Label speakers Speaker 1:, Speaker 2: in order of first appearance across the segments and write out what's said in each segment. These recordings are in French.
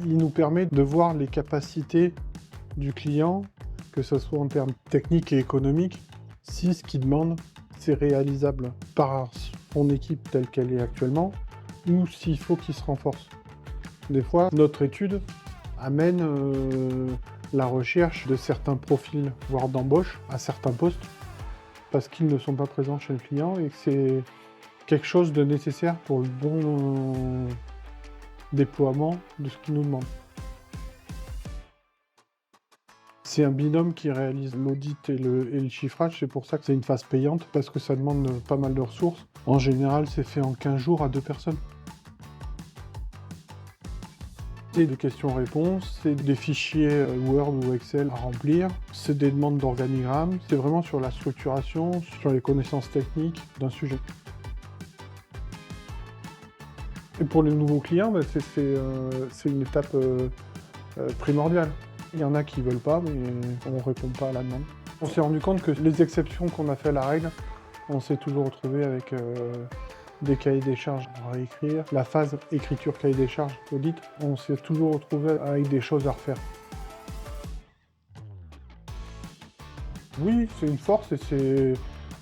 Speaker 1: Il nous permet de voir les capacités du client, que ce soit en termes techniques et économiques, si ce qu'il demande, c'est réalisable par son équipe telle qu'elle est actuellement, ou s'il faut qu'il se renforce. Des fois, notre étude amène la recherche de certains profils, voire d'embauche, à certains postes, parce qu'ils ne sont pas présents chez le client et que c'est quelque chose de nécessaire pour le bon déploiement de ce qu'il nous demande. C'est un binôme qui réalise l'audit et le chiffrage, c'est pour ça que c'est une phase payante, parce que ça demande pas mal de ressources. En général, c'est fait en 15 jours à 2 personnes. C'est des questions-réponses, c'est des fichiers Word ou Excel à remplir, c'est des demandes d'organigramme, c'est vraiment sur la structuration, sur les connaissances techniques d'un sujet. Et pour les nouveaux clients, bah, c'est une étape primordiale. Il y en a qui veulent pas, mais on ne répond pas à la demande. On s'est rendu compte que les exceptions qu'on a fait à la règle, on s'est toujours retrouvé avec des cahiers des charges à réécrire. La phase écriture cahier des charges audit, on s'est toujours retrouvé avec des choses à refaire. Oui, c'est une force et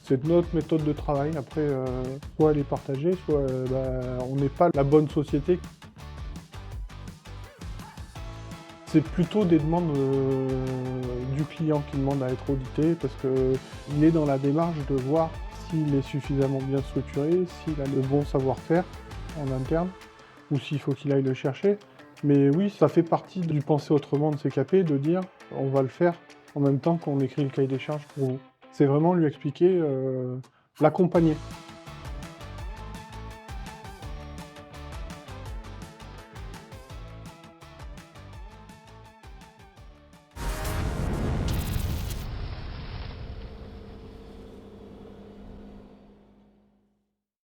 Speaker 1: c'est notre méthode de travail. Après, soit elle est partagée, soit on n'est pas la bonne société. C'est plutôt des demandes du client qui demande à être audité parce qu'il est dans la démarche de voir s'il est suffisamment bien structuré, s'il a le bon savoir-faire en interne, ou s'il faut qu'il aille le chercher. Mais oui, ça fait partie du penser autrement de CKP, de dire on va le faire en même temps qu'on écrit le cahier des charges pour vous. C'est vraiment lui expliquer, l'accompagner.